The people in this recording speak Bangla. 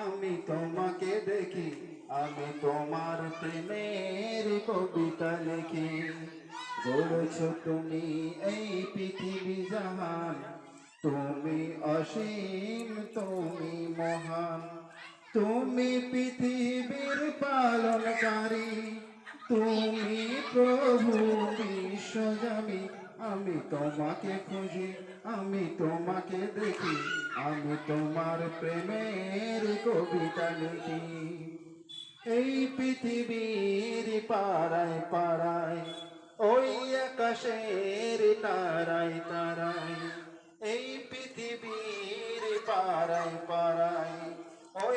আমি তোমাকে দেখি, আমি তোমার প্রেমের কবিতা লিখি। গড়েছ তুমি এই পৃথিবী জাহান, তুমি অসীম, তুমি মহান। তুমি পৃথিবীর পালনকারী, তুমি প্রভু বিশ্বজামি। আমি তোমাকে খুঁজি, আমি তোমাকে দেখি, আমি তোমার প্রেমের কবিতা লিখি। এই পৃথিবীর পাড়ায় পাড়ায়, ওই আকাশের তারায় তারায়, এই পৃথিবীর পাড়ায় পাড়ায়, ওই